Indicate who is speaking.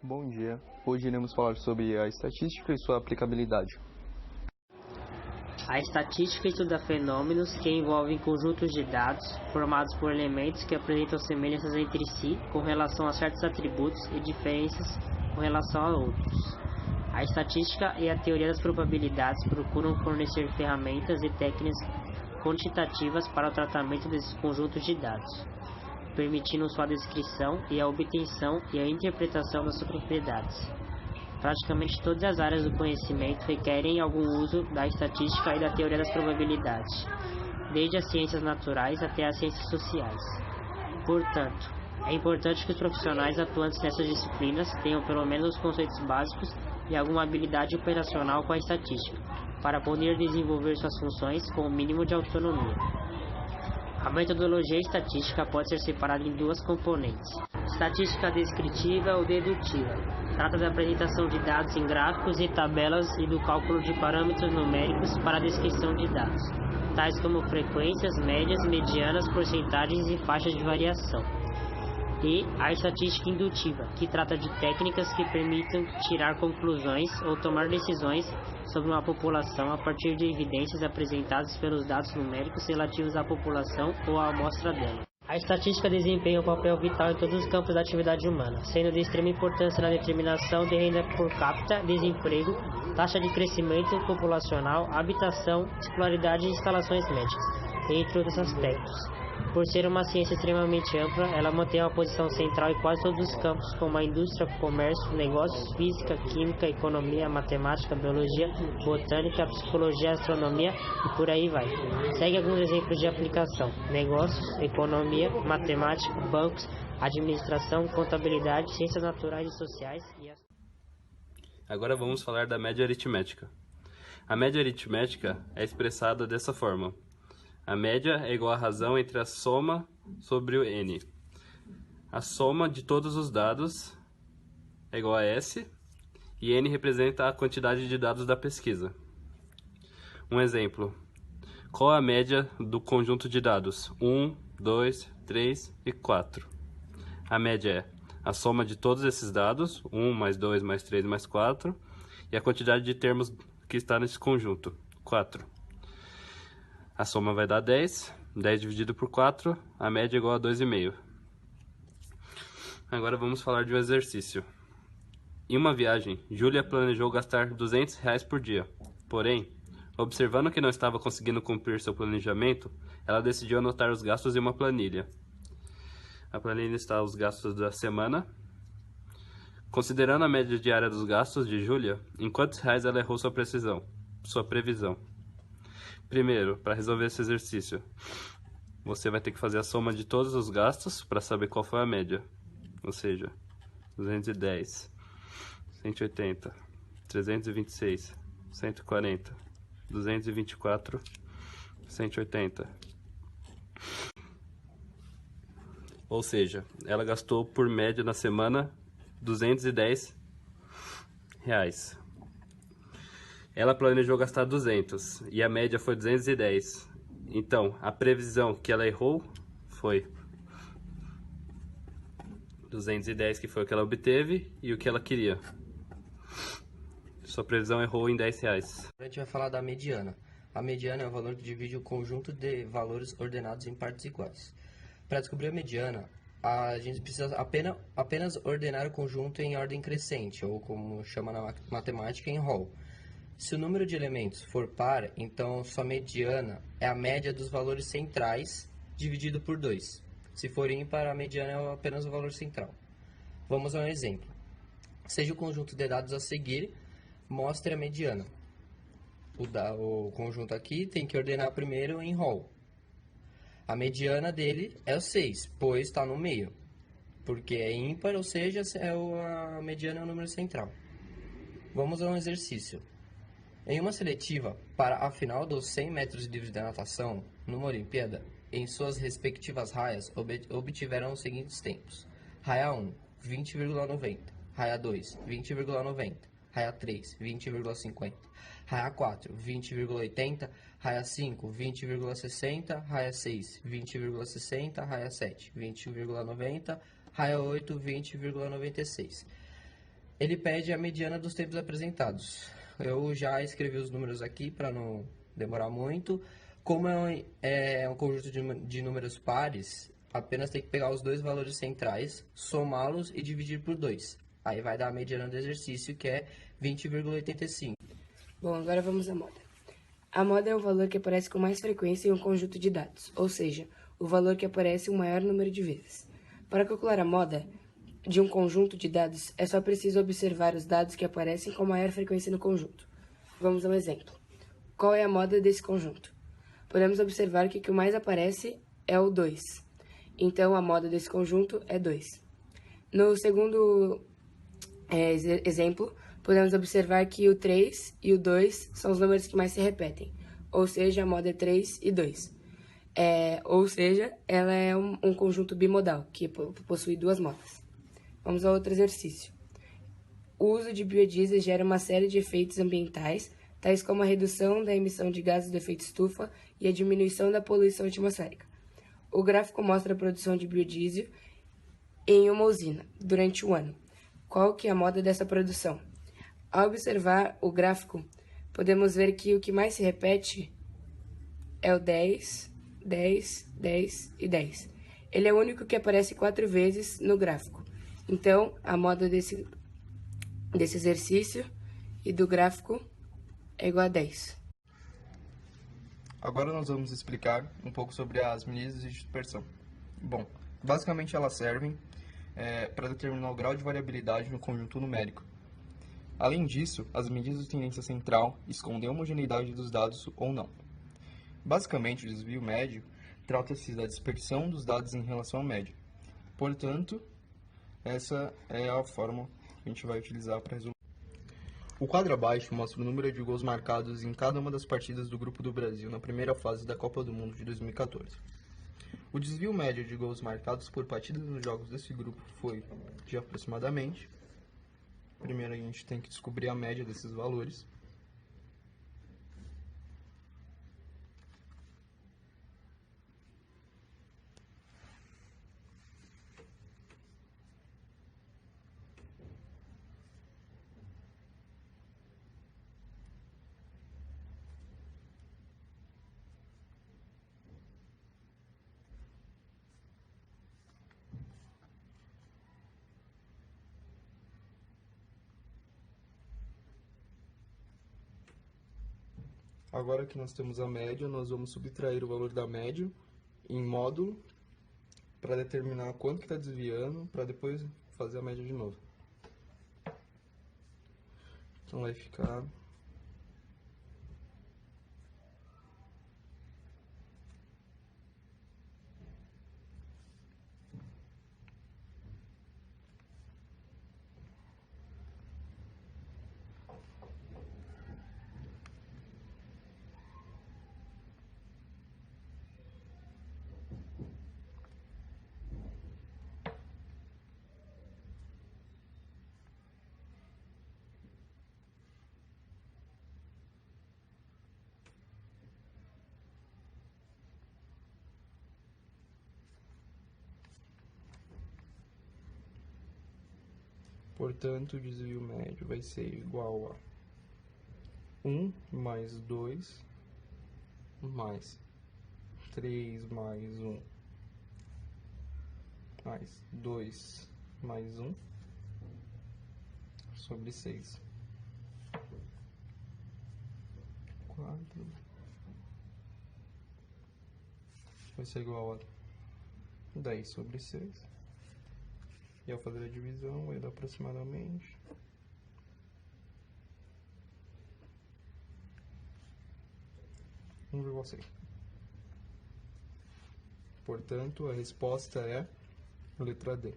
Speaker 1: Bom dia. Hoje iremos falar sobre a estatística e sua aplicabilidade.
Speaker 2: A estatística estuda fenômenos que envolvem conjuntos de dados formados por elementos que apresentam semelhanças entre si com relação a certos atributos e diferenças com relação a outros. A estatística e a teoria das probabilidades procuram fornecer ferramentas e técnicas quantitativas para o tratamento desses conjuntos de dados, permitindo sua descrição e a obtenção e a interpretação das suas propriedades. Praticamente todas as áreas do conhecimento requerem algum uso da estatística e da teoria das probabilidades, desde as ciências naturais até as ciências sociais. Portanto, é importante que os profissionais atuantes nessas disciplinas tenham pelo menos os conceitos básicos e alguma habilidade operacional com a estatística, para poder desenvolver suas funções com o mínimo de autonomia. A metodologia estatística pode ser separada em duas componentes: estatística descritiva ou dedutiva. Trata da apresentação de dados em gráficos e tabelas e do cálculo de parâmetros numéricos para a descrição de dados, tais como frequências, médias, medianas, porcentagens e faixas de variação. E a estatística indutiva, que trata de técnicas que permitam tirar conclusões ou tomar decisões sobre uma população a partir de evidências apresentadas pelos dados numéricos relativos à população ou à amostra dela. A estatística desempenha um papel vital em todos os campos da atividade humana, sendo de extrema importância na determinação de renda por capita, desemprego, taxa de crescimento populacional, habitação, escolaridade e instalações médicas, entre outros aspectos. Por ser uma ciência extremamente ampla, ela mantém uma posição central em quase todos os campos, como a indústria, comércio, negócios, física, química, economia, matemática, biologia, botânica, psicologia, astronomia e por aí vai. Segue alguns exemplos de aplicação: negócios, economia, matemática, bancos, administração, contabilidade, ciências naturais e sociais e
Speaker 3: Agora vamos falar da média aritmética. A média aritmética é expressada dessa forma: a média é igual à razão entre a soma sobre o n. A soma de todos os dados é igual a S, e n representa a quantidade de dados da pesquisa. Um exemplo: qual a média do conjunto de dados 1, 2, 3 e 4? A média é a soma de todos esses dados, 1 mais 2 mais 3 mais 4, e a quantidade de termos que está nesse conjunto, 4. A soma vai dar 10, 10 dividido por 4, a média é igual a 2,5. Agora vamos falar de um exercício. Em uma viagem, Júlia planejou gastar R$200 por dia. Porém, observando que não estava conseguindo cumprir seu planejamento, ela decidiu anotar os gastos em uma planilha. A planilha está os gastos da semana. Considerando a média diária dos gastos de Júlia, em quantos reais ela errou sua previsão? Primeiro, para resolver esse exercício, você vai ter que fazer a soma de todos os gastos para saber qual foi a média. Ou seja, 210, 180, 326, 140, 224, 180. Ou seja, ela gastou por média na semana R$210. Ela planejou gastar 200 e a média foi 210. Então, a previsão que ela errou foi 210, que foi o que ela obteve, e o que ela queria. Sua previsão errou em R$10.
Speaker 4: A gente vai falar da mediana. A mediana é o valor que divide o conjunto de valores ordenados em partes iguais. Para descobrir a mediana, a gente precisa apenas ordenar o conjunto em ordem crescente, ou como chama na matemática, em rol. Se o número de elementos for par, então sua mediana é a média dos valores centrais dividido por 2. Se for ímpar, a mediana é apenas o valor central. Vamos a um exemplo. Seja o conjunto de dados a seguir, mostre a mediana. O conjunto aqui tem que ordenar primeiro em rol. A mediana dele é o 6, pois está no meio. Porque é ímpar, ou seja, a mediana é o número central. Vamos a um exercício. Em uma seletiva para a final dos 100 metros livres de natação, numa Olimpíada, em suas respectivas raias obtiveram os seguintes tempos: raia 1, 20,90, raia 2, 20,90, raia 3, 20,50, raia 4, 20,80, raia 5, 20,60, raia 6, 20,60, raia 7, 20,90, raia 8, 20,96. Ele pede a mediana dos tempos apresentados. Eu já escrevi os números aqui para não demorar muito. Como é um conjunto de números pares, apenas tem que pegar os dois valores centrais, somá-los e dividir por 2. Aí vai dar a mediana do exercício, que é 20,85.
Speaker 5: Bom, agora vamos à moda. A moda é o valor que aparece com mais frequência em um conjunto de dados, ou seja, o valor que aparece um maior número de vezes. Para calcular a moda de um conjunto de dados, é só preciso observar os dados que aparecem com maior frequência no conjunto. Vamos a um exemplo. Qual é a moda desse conjunto? Podemos observar que o que mais aparece é o 2. Então, a moda desse conjunto é 2. No segundo exemplo, podemos observar que o 3 e o 2 são os números que mais se repetem, ou seja, a moda é 3 e 2. Ou seja, ela é um conjunto bimodal, que possui duas modas. Vamos a outro exercício. O uso de biodiesel gera uma série de efeitos ambientais, tais como a redução da emissão de gases do efeito estufa e a diminuição da poluição atmosférica. O gráfico mostra a produção de biodiesel em uma usina durante um ano. Qual que é a moda dessa produção? Ao observar o gráfico, podemos ver que o que mais se repete é o 10, 10, 10 e 10. Ele é o único que aparece 4 vezes no gráfico. Então, a moda desse exercício e do gráfico é igual a 10.
Speaker 1: Agora nós vamos explicar um pouco sobre as medidas de dispersão. Bom, basicamente elas servem para determinar o grau de variabilidade no conjunto numérico. Além disso, as medidas de tendência central escondem a homogeneidade dos dados ou não. Basicamente, o desvio médio trata-se da dispersão dos dados em relação à média. Portanto, essa é a forma que a gente vai utilizar para resolver. O quadro abaixo mostra o número de gols marcados em cada uma das partidas do Grupo do Brasil na primeira fase da Copa do Mundo de 2014. O desvio médio de gols marcados por partidas nos jogos desse grupo foi de aproximadamente. Primeiro a gente tem que descobrir a média desses valores. Agora que nós temos a média, nós vamos subtrair o valor da média em módulo para determinar quanto que está desviando, para depois fazer a média de novo. Então vai ficar... Portanto, o desvio médio vai ser igual a 1 mais 2 mais 3 mais 1 mais 2 mais 1 sobre 6. 4 vai ser igual a 10 sobre 6. E ao fazer a divisão vai dar aproximadamente 1,6. Portanto, a resposta é a letra D.